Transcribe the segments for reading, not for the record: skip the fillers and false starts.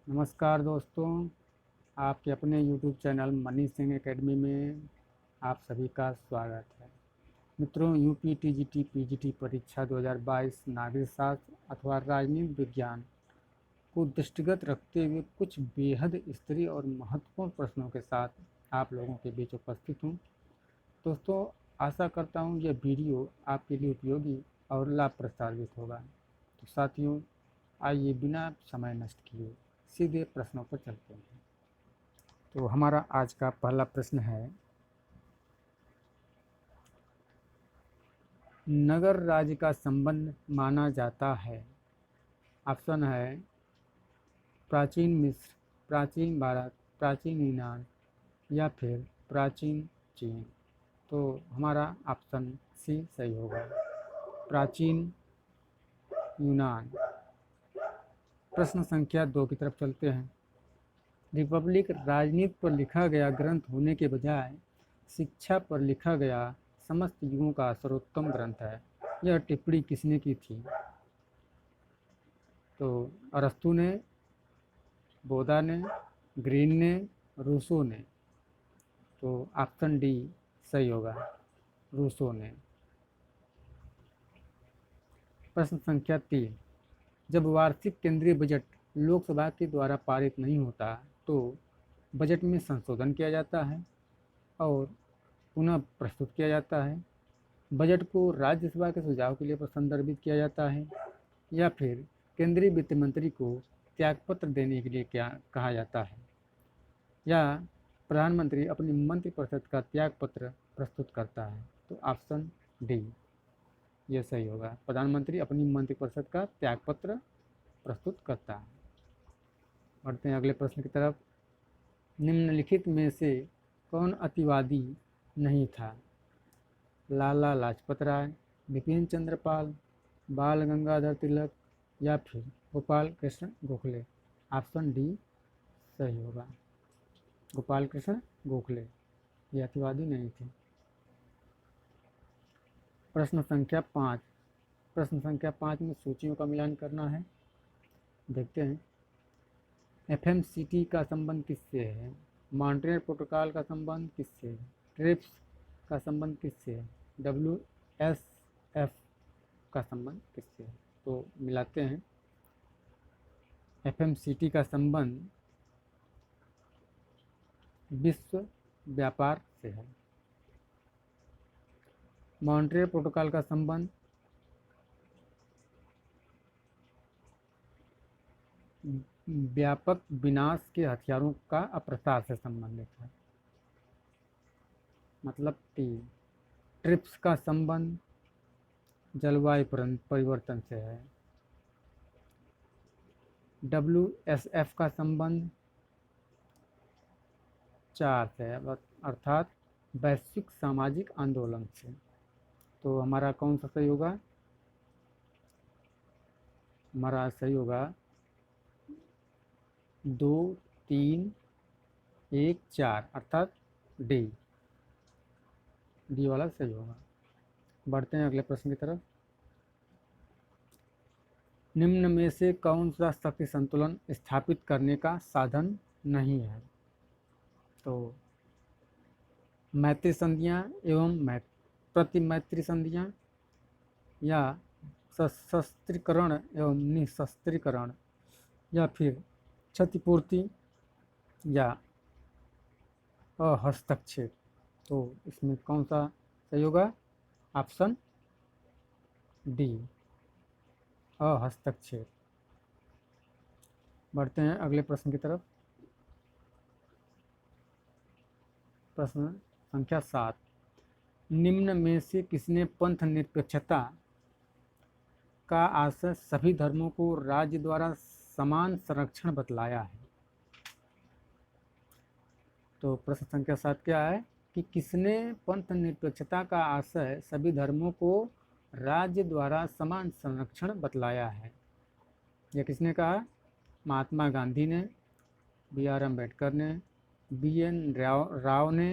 नमस्कार दोस्तों, आपके अपने YouTube channel money Singh academy में आप सभी का स्वागत है। मित्रों, यूपी टीजीटी पीजीटी परीक्षा 2022 नागरिक शास्त्र अथवा राजनीति विज्ञान को दृष्टिगत रखते हुए कुछ बेहद स्तरीय और महत्वपूर्ण प्रश्नों के साथ आप लोगों के बीच उपस्थित हूँ। दोस्तों, आशा करता हूँ यह वीडियो आपके लिए उपयोगी और लाभप्रद साबित होगा। तो साथियों, आइए बिना समय नष्ट किए सीधे प्रश्नों पर चलते हैं। तो हमारा आज का पहला प्रश्न है, नगर राज्य का संबंध माना जाता है। ऑप्शन है प्राचीन मिस्र, प्राचीन भारत, प्राचीन यूनान या फिर प्राचीन चीन। तो हमारा ऑप्शन सी सही होगा, प्राचीन यूनान। प्रश्न संख्या 2 की तरफ चलते हैं। रिपब्लिक राजनीति पर लिखा गया ग्रंथ होने के बजाय शिक्षा पर लिखा गया समस्त युगों का सर्वोत्तम ग्रंथ है। यह टिप्पणी किसने की थी? तो अरस्तू ने, बोधा ने, ग्रीन ने, रूसो ने। तो ऑप्शन डी सही होगा, रूसो ने। प्रश्न संख्या 3, जब वार्षिक केंद्रीय बजट लोकसभा के द्वारा पारित नहीं होता तो बजट में संशोधन किया जाता है और पुनः प्रस्तुत किया जाता है। बजट को राज्यसभा के सुझाव के लिए संदर्भित किया जाता है या फिर केंद्रीय वित्त मंत्री को त्यागपत्र देने के लिए क्या कहा जाता है, या प्रधानमंत्री अपनी मंत्रिपरिषद का त्यागपत्र प्रस्तुत करता है। तो ऑप्शन डी ये सही होगा, प्रधानमंत्री अपनी मंत्रिपरिषद का त्यागपत्र प्रस्तुत करता है। बढ़ते हैं अगले प्रश्न की तरफ। निम्नलिखित में से कौन अतिवादी नहीं था? लाला लाजपत राय, बिपिन चंद्र पाल, बाल गंगाधर तिलक या फिर गोपाल कृष्ण गोखले। ऑप्शन डी सही होगा, गोपाल कृष्ण गोखले ये अतिवादी नहीं थे। प्रश्न संख्या 5। प्रश्न संख्या 5 में सूचियों का मिलान करना है। देखते हैं, एफएमसीटी का संबंध किससे है? मॉन्ट्रियल प्रोटोकॉल का संबंध किससे है? ट्रिप्स का संबंध किससे है? WSF का संबंध किससे है? तो मिलाते हैं। एफएमसीटी का संबंध विश्व व्यापार से है। मॉन्ट्रियल प्रोटोकॉल का संबंध व्यापक विनाश के हथियारों का अप्रसार से संबंधित है, मतलब टी। ट्रिप्स का संबंध जलवायु परिवर्तन से है। WSF का संबंध 4 से है, अर्थात वैश्विक सामाजिक आंदोलन से। तो हमारा कौन सा सही होगा? हमारा सही होगा 2, 3, 1, 4 अर्थात डी वाला सही होगा। बढ़ते हैं अगले प्रश्न की तरफ। निम्न में से कौन सा शक्ति संतुलन स्थापित करने का साधन नहीं है? तो मैत्री संधियाँ एवं प्रतिमैत्री संधियाँ, या सशस्त्रीकरण एवं निशस्त्रीकरण, या फिर क्षतिपूर्ति या हस्तक्षेप। तो इसमें कौन सा सही होगा? ऑप्शन डी हस्तक्षेप। बढ़ते हैं अगले प्रश्न की तरफ। प्रश्न संख्या 7, निम्न में से किसने पंथ निरपेक्षता का आशय सभी धर्मों को राज्य द्वारा समान संरक्षण बतलाया है? तो प्रश्न संख्या 7 क्या है कि किसने पंथ निरपेक्षता का आशय सभी धर्मों को राज्य द्वारा समान संरक्षण बतलाया है? यह किसने कहा? महात्मा गांधी ने, BR अम्बेडकर ने, BN राव ने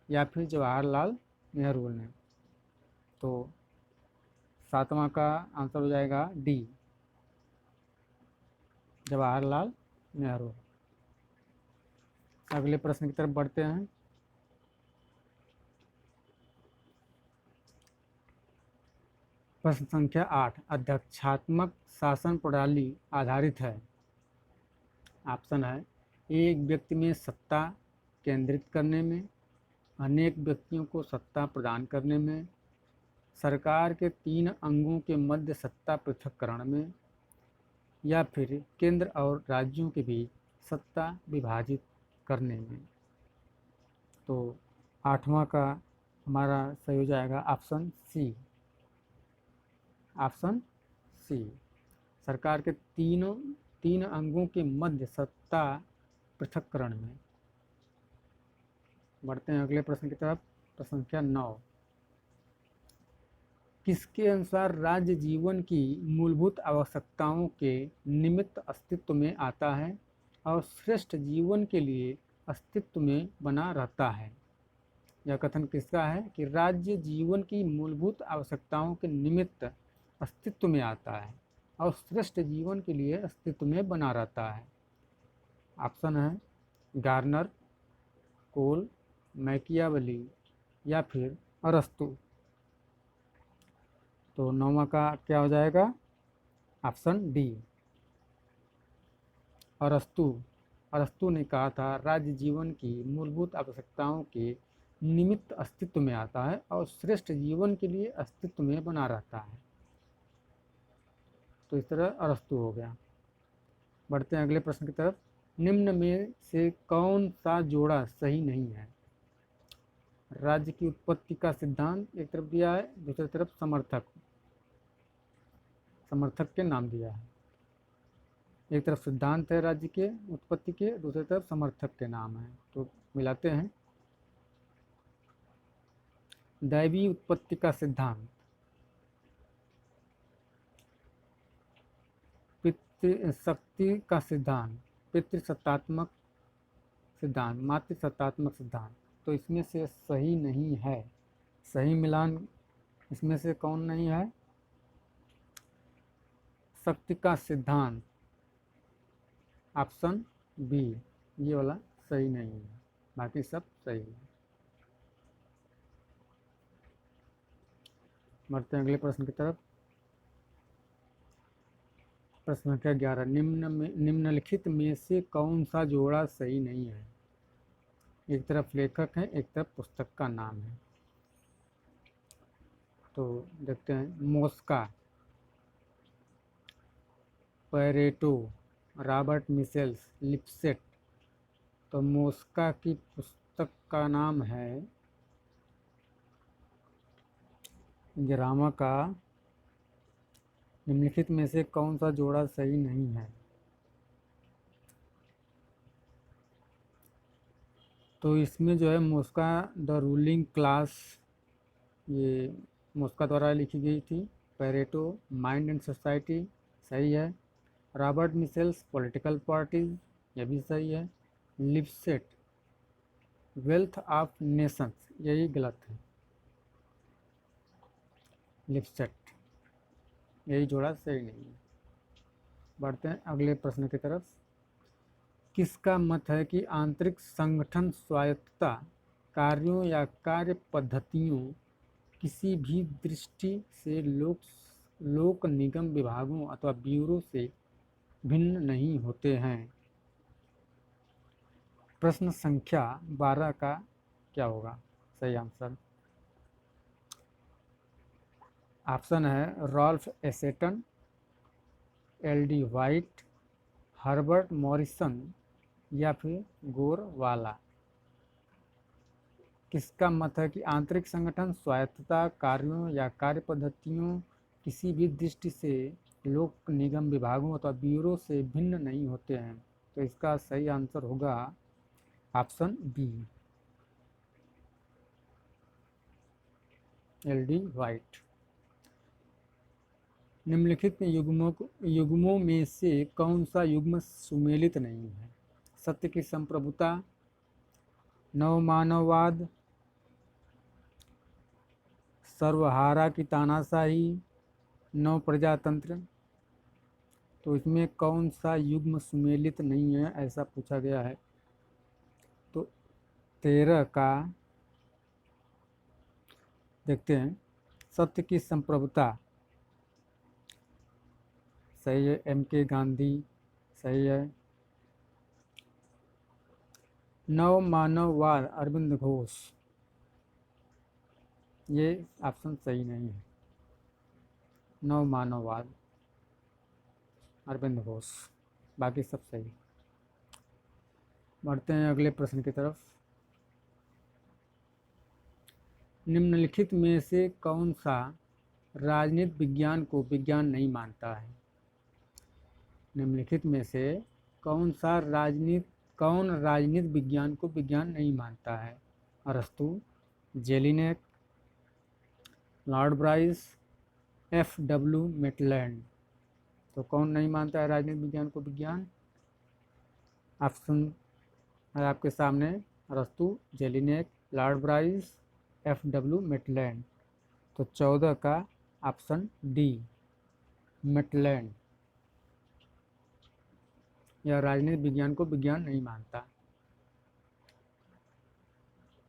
या फिर जवाहरलाल नेहरू ने। तो 7वां का आंसर हो जाएगा डी, जवाहरलाल नेहरू। अगले प्रश्न की तरफ बढ़ते हैं। प्रश्न संख्या 8 अध्यक्षात्मक शासन प्रणाली आधारित है। ऑप्शन है, एक व्यक्ति में सत्ता केंद्रित करने में, अनेक व्यक्तियों को सत्ता प्रदान करने में, सरकार के 3 अंगों के मध्य सत्ता पृथक्करण में, या फिर केंद्र और राज्यों के बीच सत्ता विभाजित करने में। तो 8वां का हमारा सही हो जाएगा ऑप्शन सी। ऑप्शन सी, सरकार के 3 अंगों के मध्य सत्ता पृथक्करण में। बढ़ते हैं अगले प्रश्न की तरफ। प्रश्न संख्या 9 किसके अनुसार राज्य जीवन की मूलभूत आवश्यकताओं के निमित्त अस्तित्व में आता है और श्रेष्ठ जीवन के लिए अस्तित्व में बना रहता है। यह कथन किसका है कि राज्य जीवन की मूलभूत आवश्यकताओं के निमित्त अस्तित्व में आता है और श्रेष्ठ जीवन के लिए अस्तित्व में बना रहता है। ऑप्शन है गार्नर, कोल, मैकियावेली या फिर अरस्तु। तो 9वां का क्या हो जाएगा? ऑप्शन डी, अरस्तु। अरस्तु ने कहा था राज्य जीवन की मूलभूत आवश्यकताओं के निमित्त अस्तित्व में आता है और श्रेष्ठ जीवन के लिए अस्तित्व में बना रहता है। तो इस तरह अरस्तु हो गया। बढ़ते हैं अगले प्रश्न की तरफ। निम्न में से कौन सा जोड़ा सही नहीं है? राज्य की उत्पत्ति का सिद्धांत एक तरफ दिया है, दूसरी तरफ समर्थक के नाम दिया है। एक तरफ सिद्धांत है राज्य के उत्पत्ति के, दूसरी तरफ समर्थक के नाम है। तो मिलाते हैं। दैवी उत्पत्ति का सिद्धांत, पितृशक्ति का सिद्धांत, पितृसत्तात्मक सिद्धांत, मातृसत्तात्मक सिद्धांत। तो इसमें से सही नहीं है। सही मिलान इसमें से कौन नहीं है? शक्ति का सिद्धांत, ऑप्शन बी, ये वाला सही नहीं है, बाकी सब सही है। बढ़ते हैं अगले प्रश्न की तरफ। प्रश्न संख्या 11 निम्नलिखित में से कौन सा जोड़ा सही नहीं है? एक तरफ लेखक है, एक तरफ पुस्तक का नाम है। तो देखते हैं। Mosca, Pareto, Robert Michels, Lipset. तो मोस्का की पुस्तक का नाम है ग्रामा का निम्नलिखित में से कौन सा जोड़ा सही नहीं है? तो इसमें जो है मोस्का द रूलिंग क्लास, ये मोस्का द्वारा लिखी गई थी। पैरेटो माइंड एंड सोसाइटी सही है। रॉबर्ट मिशेल्स पॉलिटिकल पार्टीज, यह भी सही है। लिपसेट वेल्थ ऑफ नेशंस, यही गलत है। लिपसेट यही जोड़ा सही नहीं है। बढ़ते हैं अगले प्रश्न की तरफ। किसका मत है कि आंतरिक संगठन स्वायत्तता कार्यों या कार्य पद्धतियों किसी भी दृष्टि से लोक निगम विभागों अथवा ब्यूरो से भिन्न नहीं होते हैं? प्रश्न संख्या 12 का क्या होगा सही आंसर? ऑप्शन है Ralph Assheton, LD. White, Herbert Morrison या फिर गोरवाला। किसका मत है कि आंतरिक संगठन स्वायत्तता कार्यों या कार्य पद्धतियों किसी भी दृष्टि से लोक निगम विभागों अथवा ब्यूरो से भिन्न नहीं होते हैं? तो इसका सही आंसर होगा ऑप्शन बी, एल.डी. वाइट। निम्नलिखित युग्मों में से कौन सा युग्म सुमेलित नहीं है? सत्य की संप्रभुता, नवमानववाद, सर्वहारा की तानाशाही, नव प्रजातंत्र। तो इसमें कौन सा युग्म सुमेलित नहीं है, ऐसा पूछा गया है। तो 13 का देखते हैं। सत्य की संप्रभुता सही है, M.K. गांधी सही है। नव मानववाद अरविंद घोष, ये ऑप्शन सही नहीं है। नव मानववाद अरविंद घोष, बाकी सब सही। बढ़ते हैं अगले प्रश्न की तरफ। निम्नलिखित में से कौन सा राजनीति विज्ञान को विज्ञान नहीं मानता है? निम्नलिखित में से कौन राजनीति विज्ञान को विज्ञान नहीं मानता है? अरस्तु, Jellinek, Lord Bryce, F.W. Maitland. तो कौन नहीं मानता है राजनीति विज्ञान को विज्ञान? ऑप्शन है आपके सामने, अरस्तु, Jellinek, Lord Bryce, F.W. Maitland. तो 14 का ऑप्शन डी, मेटलैंड, यह राजनीति विज्ञान को विज्ञान नहीं मानता।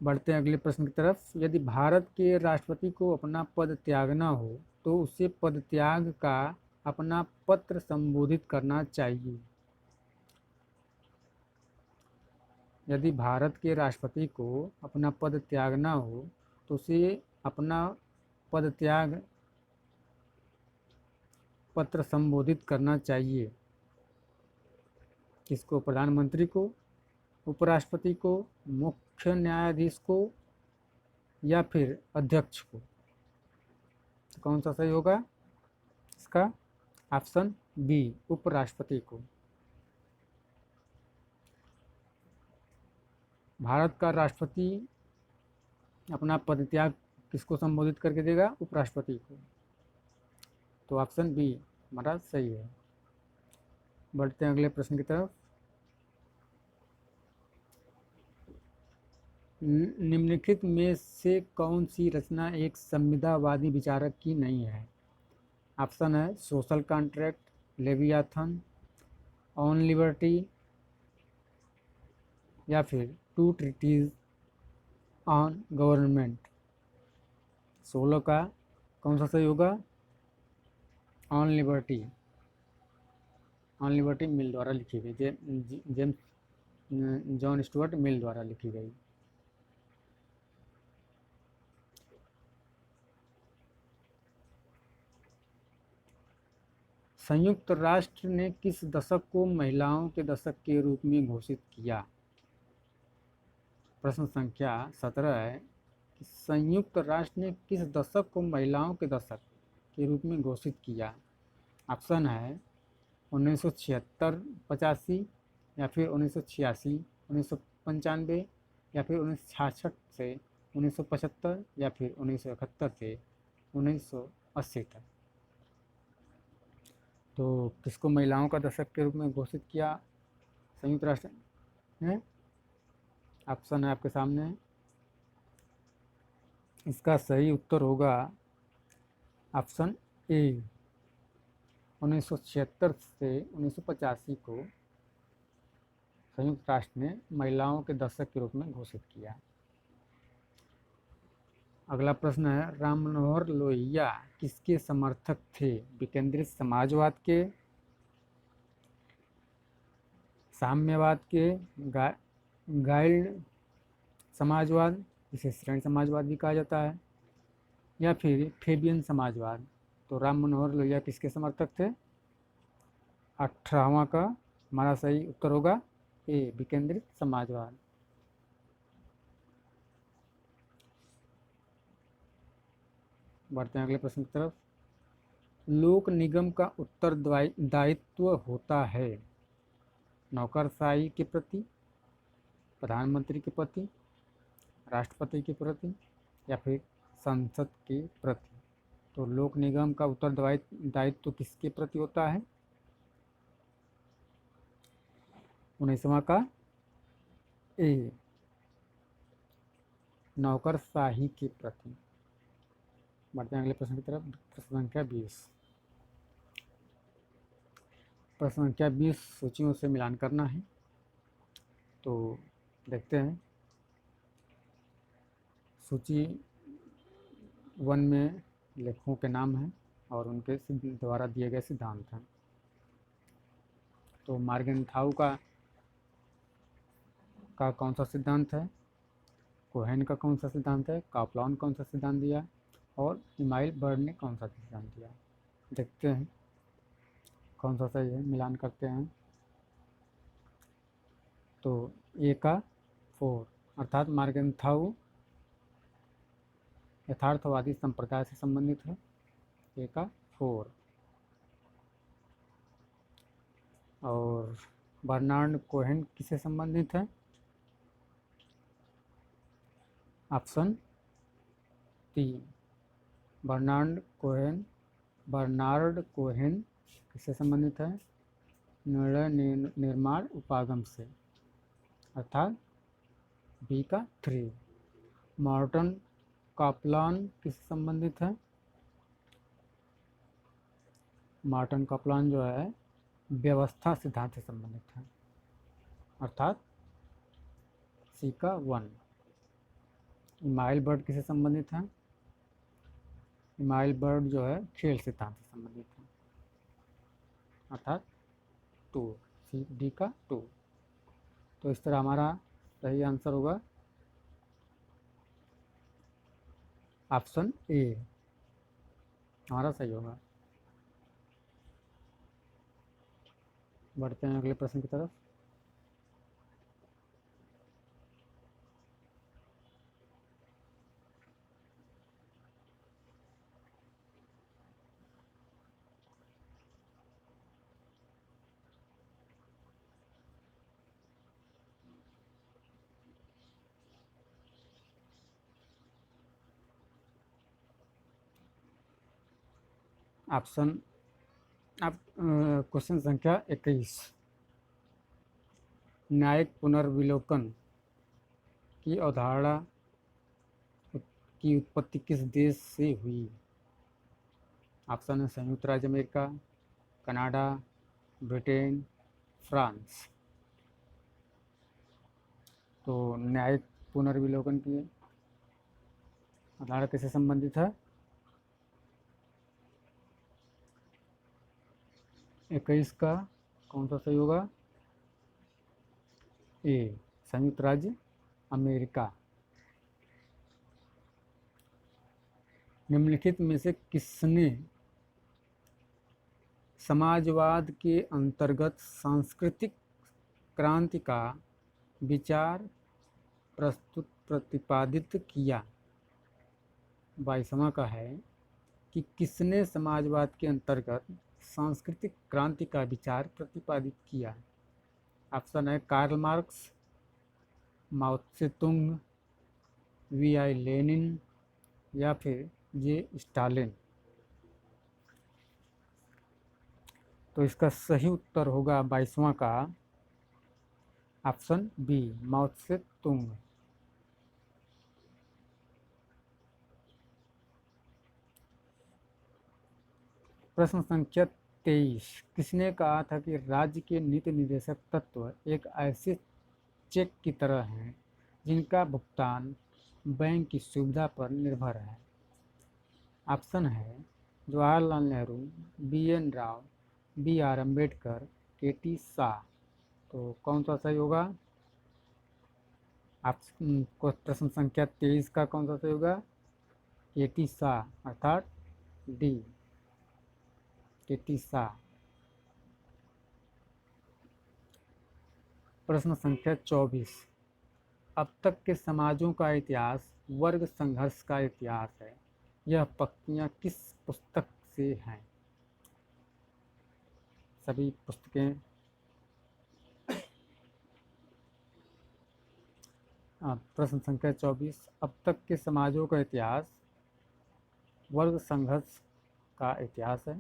बढ़ते हैं अगले प्रश्न की तरफ। यदि भारत के राष्ट्रपति को अपना पद त्यागना हो तो उसे पद त्याग का अपना पत्र संबोधित करना चाहिए। यदि भारत के राष्ट्रपति को अपना पद त्यागना हो तो उसे अपना पद त्याग पत्र संबोधित करना चाहिए। किसको? प्रधानमंत्री को, उपराष्ट्रपति को, मुख्य न्यायाधीश को, या फिर अध्यक्ष को? तो कौन सा सही होगा इसका? ऑप्शन बी, उपराष्ट्रपति को। भारत का राष्ट्रपति अपना पदत्याग किसको संबोधित करके देगा? उपराष्ट्रपति को। तो ऑप्शन बी हमारा सही है। बढ़ते हैं अगले प्रश्न की तरफ। निम्नलिखित में से कौन सी रचना एक संविदावादी विचारक की नहीं है? ऑप्शन है social contract, Leviathan, on liberty, या फिर टू ट्रीटीज ऑन गवर्नमेंट। 16 का कौन सा सही होगा? On liberty. ऑन लिबर्टी मिल द्वारा लिखी गई, जेम्स जॉन स्टुअर्ट मिल द्वारा लिखी गई। संयुक्त राष्ट्र ने किस दशक को महिलाओं के दशक के रूप में घोषित किया? प्रश्न संख्या 17 है कि संयुक्त राष्ट्र ने किस दशक को महिलाओं के दशक के रूप में घोषित किया? ऑप्शन है 1976-85, या फिर 1986, 1995, या फिर 1966 से 1975, या फिर 1971 से 1980 तक। तो किसको महिलाओं का दशक के रूप में घोषित किया संयुक्त राष्ट्र ने? ऑप्शन है आपके सामने। इसका सही उत्तर होगा ऑप्शन ए, 1976 से 1985 को संयुक्त राष्ट्र ने महिलाओं के दशक के रूप में घोषित किया। अगला प्रश्न है, राम मनोहर लोहिया किसके समर्थक थे? विकेंद्रित समाजवाद के, साम्यवाद के, गाइड समाजवाद जिसे श्रेणी समाजवाद भी कहा जाता है, या फिर फेबियन समाजवाद? तो राम मनोहर लोहिया किसके समर्थक थे? 18वां का हमारा सही उत्तर होगा ए, विकेंद्रित समाजवाद। बढ़ते हैं अगले प्रश्न की तरफ। लोक निगम का उत्तरदायित्व होता है नौकरशाही के प्रति, प्रधानमंत्री के प्रति, राष्ट्रपति के प्रति, या फिर संसद के प्रति? तो लोक निगम का उत्तरदायित्व किसके प्रति होता है? 19वां का ए, नौकरशाही के प्रति। बढ़ते हैं अगले प्रश्न की तरफ। प्रश्न संख्या 20। प्रश्न संख्या 20 सूचियों से मिलान करना है। तो देखते हैं। सूची 1 में लेखकों के नाम हैं और उनके द्वारा दिए गए सिद्धांत हैं। तो मॉर्गेनथाउ का कौन सा सिद्धांत है, कोहेन का कौन सा सिद्धांत है, कापलान कौन सा सिद्धांत दिया और इमाइल बर्ड ने कौन सा सिद्धांत दिया। देखते हैं कौन सा सही है, मिलान करते हैं। तो ए का 4 अर्थात मॉर्गेनथाउ यथार्थवादी संप्रदाय से संबंधित है। ए का 4 और बर्नार्ड कोहेन किससे संबंधित है? ऑप्शन 3 बर्नार्ड कोहेन किससे संबंधित है? निर्णय निर्माण उपागम से, अर्थात बी का 3। मॉर्टन कापलान किससे संबंधित है? मॉर्टन कापलान जो है व्यवस्था सिद्धांत से संबंधित है, अर्थात सी का 1। इमाइल बर्ड किससे संबंधित है? इमाइल बर्ड जो है खेल सिद्धांत से संबंधित है, अर्थात 2, सी डी का 2। तो इस तरह हमारा सही आंसर होगा ऑप्शन ए, हमारा सही होगा। बढ़ते हैं अगले प्रश्न की तरफ। ऑप्शन अब क्वेश्चन संख्या 21, न्यायिक पुनर्विलोकन की अवधारणा की उत्पत्ति किस देश से हुई? ऑप्शन है संयुक्त राज्य अमेरिका, कनाडा, ब्रिटेन, फ्रांस। तो न्यायिक पुनर्विलोकन की अवधारणा किससे संबंधित है? 21 का कौन सा सही होगा? ए, संयुक्त राज्य अमेरिका। निम्नलिखित में से किसने समाजवाद के अंतर्गत सांस्कृतिक क्रांति का विचार प्रतिपादित किया? 22वां का है कि किसने समाजवाद के अंतर्गत सांस्कृतिक क्रांति का विचार प्रतिपादित किया? ऑप्शन है कार्ल मार्क्स, माओ त्से-तुंग, वी.आई. लेनिन या फिर जे स्टालिन। तो इसका सही उत्तर होगा 22वां का ऑप्शन बी, माओ त्से-तुंग। प्रश्न संख्या 23, किसने कहा था कि राज्य के नीति निर्देशक तत्व एक ऐसे चेक की तरह हैं जिनका भुगतान बैंक की सुविधा पर निर्भर है? ऑप्शन है Jawaharlal Nehru, B N. Rao, B R. Ambedkar, K T. Shah. तो कौन सा सही होगा? प्रश्न संख्या 23 का कौन सा सही होगा? के.टी. शाह, अर्थात डी, के.टी. शाह। प्रश्न संख्या 24, अब तक के समाजों का इतिहास वर्ग संघर्ष का इतिहास है, यह पंक्तियाँ किस पुस्तक से हैं? सभी पुस्तकें प्रश्न संख्या 24, अब तक के समाजों का इतिहास वर्ग संघर्ष का इतिहास है,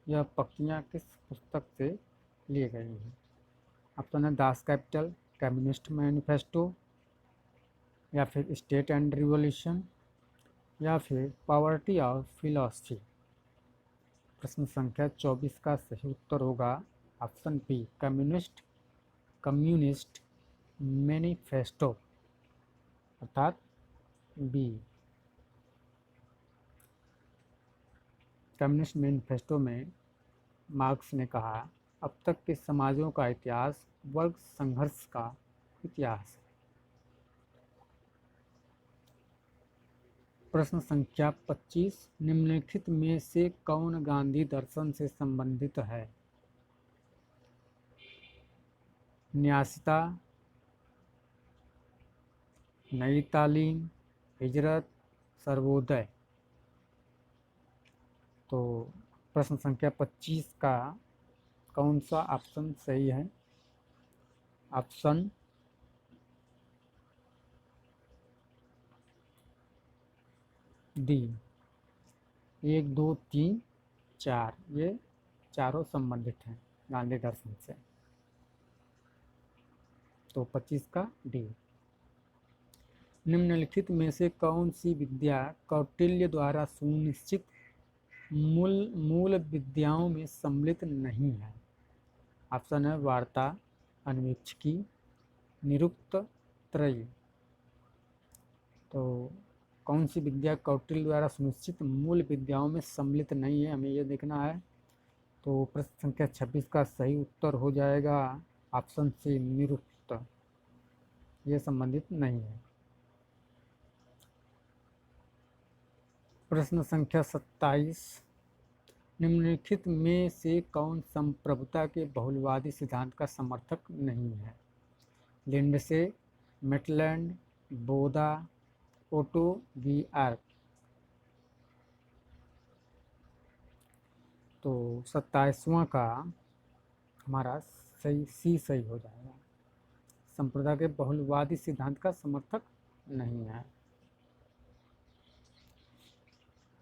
यह पंक्तियाँ किस पुस्तक से ली गई हैं? ऑप्शन है दास कैपिटल, कम्युनिस्ट मैनिफेस्टो या फिर स्टेट एंड रिवॉल्यूशन या फिर पॉवर्टी ऑफ फिलॉसफी। प्रश्न संख्या 24 का सही उत्तर होगा ऑप्शन बी कम्युनिस्ट मैनिफेस्टो अर्थात बी। कम्युनिस्ट मैनिफेस्टो में मार्क्स ने कहा, अब तक के समाजों का इतिहास वर्ग संघर्ष का इतिहास है। प्रश्न संख्या 25, निम्नलिखित में से कौन गांधी दर्शन से संबंधित है? न्यासिता, नई तालीम, हिजरत, सर्वोदय। तो प्रश्न संख्या 25 का कौन सा ऑप्शन सही है? ऑप्शन डी, 1, 2, 3, 4, ये चारों संबंधित हैं गांधी दर्शन से। तो 25 का डी। निम्नलिखित में से कौन सी विद्या कौटिल्य द्वारा सुनिश्चित मूल विद्याओं में सम्मिलित नहीं है? ऑप्शन है वार्ता, अन्वीक्षिकी, निरुक्त, त्रयी। तो कौन सी विद्या कौटिल्य द्वारा सुनिश्चित मूल विद्याओं में सम्मिलित नहीं है, हमें यह देखना है। तो प्रश्न संख्या 26 का सही उत्तर हो जाएगा ऑप्शन सी, निरुक्त। ये संबंधित नहीं है। प्रश्न संख्या 27, निम्नलिखित में से कौन संप्रभुता के बहुलवादी सिद्धांत का समर्थक नहीं है? लिंडसे, मेटलैंड, बोदा, ओटो वीआर। तो 27वां का हमारा सही हो जाएगा। संप्रदाय के बहुलवादी सिद्धांत का समर्थक नहीं है।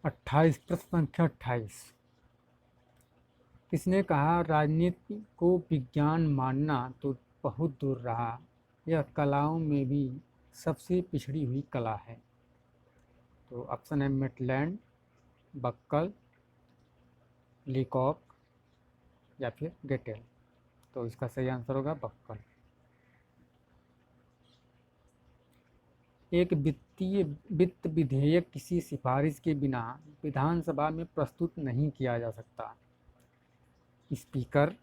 28, प्रश्न संख्या 28, किसने कहा राजनीति को विज्ञान मानना तो बहुत दूर रहा, यह कलाओं में भी सबसे पिछड़ी हुई कला है? तो ऑप्शन है मेटलैंड, बक्कल, लीकॉक या फिर गेटेल। तो इसका सही आंसर होगा बक्कल। एक वित्त विधेयक किसी सिफारिश के बिना विधानसभा में प्रस्तुत नहीं किया जा सकता। स्पीकर,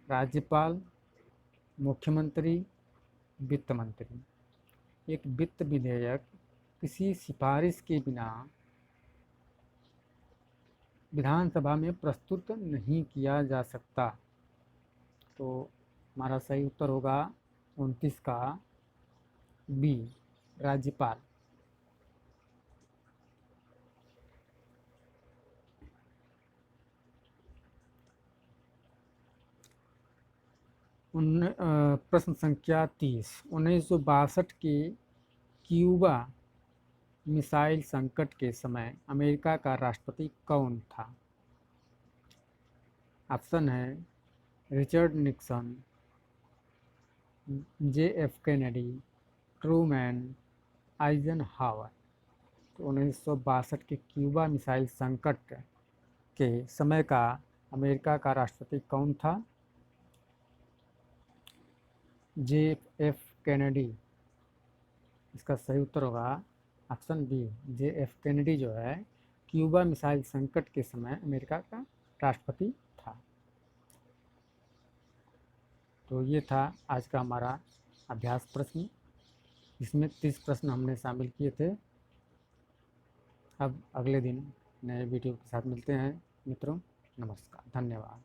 राज्यपाल, मुख्यमंत्री, वित्त मंत्री। एक वित्त विधेयक किसी सिफारिश के बिना विधानसभा में प्रस्तुत नहीं किया जा सकता। तो हमारा सही उत्तर होगा 29 का बी, राज्यपाल। प्रश्न संख्या 30, 1962 के क्यूबा मिसाइल संकट के समय अमेरिका का राष्ट्रपति कौन था? ऑप्शन है Richard Nixon, JF Kennedy, Truman, Eisenhower. तो 1962 के क्यूबा मिसाइल संकट के समय का अमेरिका का राष्ट्रपति कौन था? JF Kennedy. इसका सही उत्तर होगा ऑप्शन बी, JF कैनेडी जो है क्यूबा मिसाइल संकट के समय अमेरिका का राष्ट्रपति था। तो ये था आज का हमारा अभ्यास प्रश्न, इसमें 30 प्रश्न हमने शामिल किए थे। अब अगले दिन नए वीडियो के साथ मिलते हैं मित्रों। नमस्कार, धन्यवाद।